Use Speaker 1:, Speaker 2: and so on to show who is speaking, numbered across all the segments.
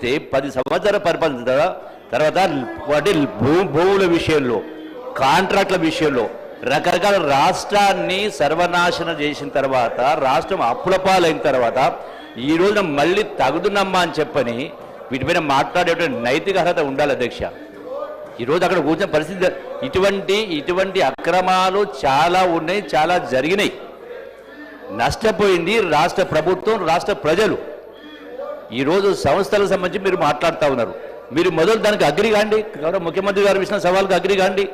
Speaker 1: 10 సంవత్సరాల పరిపాలన తర్వాత వాటి భూముల విషయంలో కాంట్రాక్ట్ల విషయంలో రకరకాల రాష్ట్రాన్ని సర్వనాశనం చేసిన తర్వాత రాష్ట్రం అప్పుల పాలైన తర్వాత ఈ రోజున మళ్ళీ తగుదునమ్మా అని చెప్పని వీటిపైన మాట్లాడేటువంటి నైతిక అర్హత ఉండాలి అధ్యక్ష. ఈరోజు అక్కడ కూర్చున్న పరిస్థితి ఇటువంటి అక్రమాలు చాలా ఉన్నాయి, చాలా జరిగినాయి. నష్టపోయింది రాష్ట్ర ప్రభుత్వం, రాష్ట్ర ప్రజలు. ఈరోజు సంస్థలకు సంబంధించి మీరు మాట్లాడుతూ ఉన్నారు. మీరు మొదలు దానికి అగ్రి కాండి, గౌరవ ముఖ్యమంత్రి గారు ఇచ్చిన సవాల్కి అగ్రి కాండి.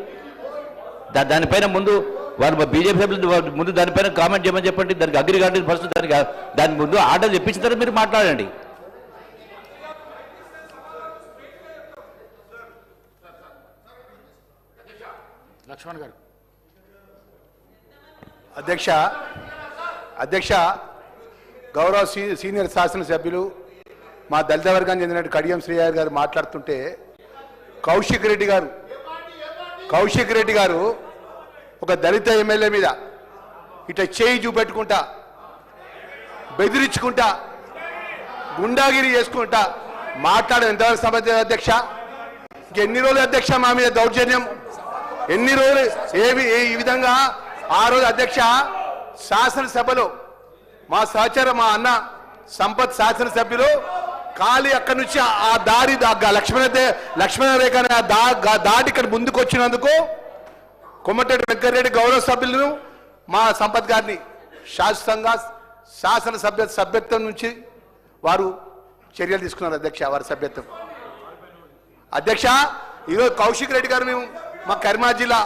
Speaker 1: దానిపైన ముందు వారు బీజేపీ సభ్యులు ముందు దానిపైన కామెంట్ చేయమని చెప్పండి. దానికి అగ్రి కాండి ఫస్ట్, దాని ముందు ఆర్డర్ తెప్పించిన తర్వాత మీరు మాట్లాడండి.
Speaker 2: లక్ష్మణ్ గారు.
Speaker 3: అధ్యక్ష గౌరవ సీనియర్ శాసనసభ్యులు మా దళిత వర్గానికి చెందిన కడియం శ్రీహరి గారు మాట్లాడుతుంటే కౌశిక్ రెడ్డి గారు ఒక దళిత ఎమ్మెల్యే మీద ఇట్లా చేయి చూపెట్టుకుంటా, బెదిరించుకుంటా, గుండాగిరి చేసుకుంటా మాట్లాడడం ఎంతవరకు సమర్థ అధ్యక్ష? ఇంకెన్ని రోజులు అధ్యక్ష మా మీద దౌర్జన్యం? ఎన్ని రోజులు ఈ విధంగా? ఆ రోజు అధ్యక్ష శాసనసభలో మా సహచర మా అన్న సంపత్ శాసనసభ్యులు ఖాళీ అక్కడి నుంచి ఆ దారి లక్ష్మణ రేఖ దాటి ఇక్కడ ముందుకు వచ్చినందుకు కొమ్మటిరెడ్డి వెంకటరెడ్డి గౌరవ సభ్యులను మా సంపత్ గారిని శాశ్వతంగా సభ్యత్వం నుంచి వారు చర్యలు తీసుకున్నారు అధ్యక్ష. వారి సభ్యత్వం అధ్యక్ష ఈరోజు కౌశిక్ రెడ్డి గారు మేము మా కరీంనగర్ జిల్లా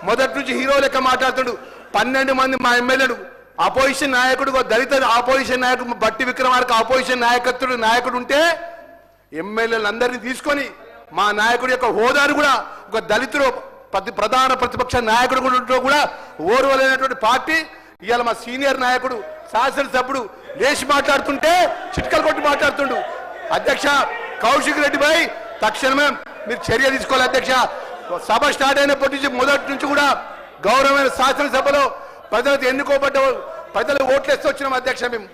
Speaker 3: మొదటి నుంచి హీరో లెక్క మాట్లాడుతుండు. 12 మంది మా ఎమ్మెల్యేలు అపోజిషన్ నాయకుడు, దళిత ఆపోజిషన్ నాయకుడు బట్టి విక్రమార్క ఆపోజిషన్ నాయకుడు ఉంటే ఎమ్మెల్యేలందరినీ తీసుకొని మా నాయకుడి యొక్క హోదాను కూడా ఒక దళితుడు ప్రధాన ప్రతిపక్ష నాయకుడు కూడా ఓర్వలేనటువంటి పార్టీ ఇవాళ మా సీనియర్ నాయకుడు శాసనసభ్యుడు లేచి మాట్లాడుతుంటే చిట్కలు కొట్టి మాట్లాడుతుండు. అధ్యక్ష కౌశిక్ రెడ్డిపై తక్షణమే మీరు చర్య తీసుకోవాలి అధ్యక్ష. సభ స్టార్ట్ అయినప్పటి నుంచి మొదటి నుంచి కూడా గౌరవమైన శాసనసభలో ప్రజలకు ఎన్నుకోబడ్డ ప్రజలు ఓట్లేస్తూ వచ్చినాం అధ్యక్ష. మేము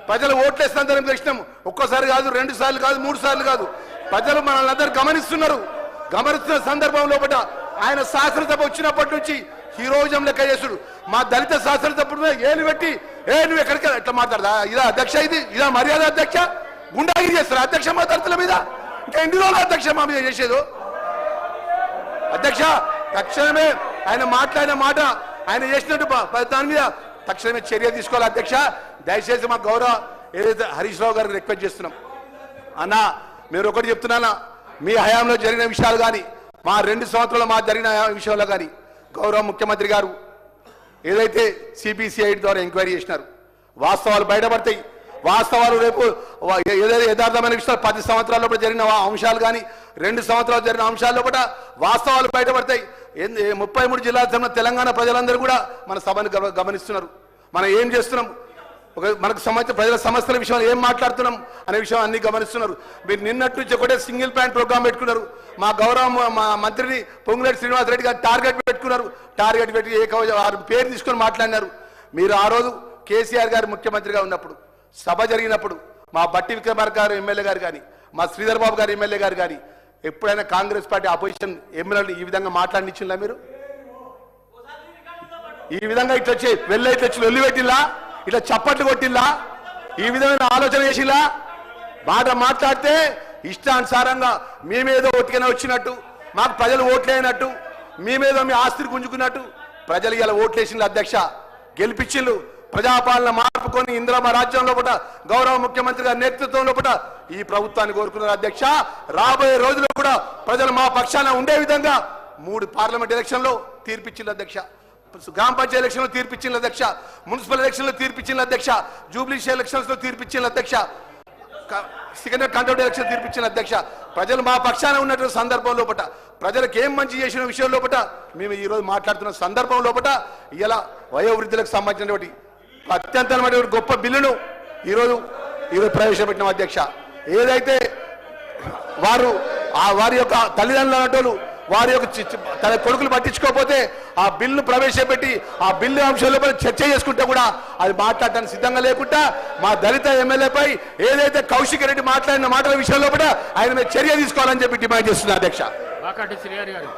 Speaker 3: ప్రజలు ఓట్లేస్తాం తెచ్చినాం. ఒక్కసారి కాదు, 2 సార్లు కాదు, 3 సార్లు కాదు. ప్రజలు మనల్ని అందరూ గమనిస్తున్న సందర్భంలో ఆయన శాసనసభ వచ్చినప్పటి నుంచి హీరోయిజం లెక్క చేసుడు. మా దళిత శాసనసభ్యుడు ఏలు పెట్టి నువ్వు ఎక్కడికి ఎట్లా మాట్లాడదా? ఇదా అధ్యక్ష? ఇదా మర్యాద అధ్యక్ష? గుండాగిరి చేస్తారు అధ్యక్ష మా దళితుల మీద. ఇంకా ఎన్ని రోజులు అధ్యక్ష మా మీద చేసేది? అధ్యక్ష తక్షణమే ఆయన మాట్లాడిన మాట, ఆయన చేసినట్టు దాని మీద తక్షణమే చర్య తీసుకోవాలి అధ్యక్ష. దయచేసి మా గౌరవ ఏదైతే హరీష్ రావు గారికి రిక్వెస్ట్ చేస్తున్నాం. అన్న మీరు ఒకటి చెప్తున్నానా, మీ హయాంలో జరిగిన విషయాలు కానీ మా 2 సంవత్సరాలు మా జరిగిన విషయంలో కానీ గౌరవ ముఖ్యమంత్రి గారు ఏదైతే సిబిసిఐ ద్వారా ఎంక్వైరీ చేసినారు, వాస్తవాలు బయటపడతాయి. వాస్తవాలు రేపు ఏదైతే యథార్థమైన విషయాలు 10 సంవత్సరాల లోపల జరిగిన అంశాలు కానీ 2 సంవత్సరాలు జరిగిన అంశాల లోపల వాస్తవాలు బయటపడతాయి. 33 జిల్లాల తరఫున తెలంగాణ ప్రజలందరూ కూడా మన సభను గమనిస్తున్నారు. మనం ఏం చేస్తున్నాం, మనకు సంబంధించిన ప్రజల సమస్యల విషయంలో ఏం మాట్లాడుతున్నాం అనే విషయం అన్ని గమనిస్తున్నారు. మీరు నిన్నటి నుంచి ఒకటే సింగిల్ ప్లాన్ ప్రోగ్రామ్ పెట్టుకున్నారు. మా గౌరవ మా మంత్రిని పొంగులేటి శ్రీనివాసరెడ్డి గారు టార్గెట్ పెట్టుకున్నారు. టార్గెట్ పెట్టి వారి పేరు తీసుకొని మాట్లాడినారు. మీరు ఆ రోజు కేసీఆర్ గారు ముఖ్యమంత్రిగా ఉన్నప్పుడు సభ జరిగినప్పుడు మా బట్టి విక్రమార్క గారు ఎమ్మెల్యే గారు కానీ మా శ్రీధర్ బాబు గారు ఎమ్మెల్యే గారు కానీ ఎప్పుడైనా కాంగ్రెస్ పార్టీ అపోజిషన్ ఎమ్మెల్యేలు ఈ విధంగా మాట్లాడినిచ్చిందా? మీరు ఈ విధంగా ఇట్లా వచ్చి వెళ్ళి పెట్టిల్లా, ఇట్లా చప్పట్లు కొట్టిల్లా, ఈ విధమైన ఆలోచన చేసిల్లా? మాట్లాడితే ఇష్టానుసారంగా మేమేదో ఒట్టిగానే వచ్చినట్టు, మాకు ప్రజలు ఓట్లేనట్టు, మేమేదో మీ ఆస్తిని గుంజుకున్నట్టు ప్రజలు ఇలా ఓట్లేసిండ్రు అధ్యక్ష. గెలిపించిల్లు. ప్రజాపాలన మార్పుకొని ఇందిరమ్మ రాజ్యంలో గౌరవ ముఖ్యమంత్రి గారి నేతృత్వంలో ఈ ప్రభుత్వాన్ని కోరుకున్నారు అధ్యక్ష. రాబోయే రోజుల్లో కూడా ప్రజలు మా పక్షాన ఉండే విధంగా 3 పార్లమెంట్ ఎలక్షన్లో తీర్పిచ్చింది అధ్యక్ష. గ్రామ పంచాయతీ ఎలక్షన్లో తీర్పిచ్చింది అధ్యక్ష. మున్సిపల్ ఎలక్షన్లో తీర్పిచ్చింది అధ్యక్ష. జూబ్లీ ఎలక్షన్స్ లో తీర్పిచ్చింది అధ్యక్ష. సెకండరీ కంట్రోల్ ఎలక్షన్ తీర్పిచ్చిన అధ్యక్ష. ప్రజలు మా పక్షాన ఉన్నటువంటి సందర్భంలో ప్రజలకు ఏం మంచి చేసిన విషయంలో మేము ఈరోజు మాట్లాడుతున్న సందర్భంలో ఇలా వయోవృద్ధులకు సంబంధించినటువంటి అత్యంత గొప్ప బిల్లును ఈరోజు ప్రవేశపెట్టిన అధ్యక్ష. ఏదైతే వారి యొక్క తల్లిదండ్రులు వారి యొక్క తన కొడుకులు పట్టించుకోకపోతే ఆ బిల్లు ప్రవేశపెట్టి ఆ బిల్లు అంశంలో చర్చ చేసుకుంటే కూడా అది మాట్లాడటానికి సిద్ధంగా లేకుండా మా దళిత ఎమ్మెల్యేపై ఏదైతే కౌశిక్ రెడ్డి మాట్లాడిన మాటల విషయంలో కూడా ఆయన మీద చర్య తీసుకోవాలని చెప్పి డిమాండ్ చేస్తున్నారు అధ్యక్ష.
Speaker 2: వాకాటి శ్రీహరి గారు.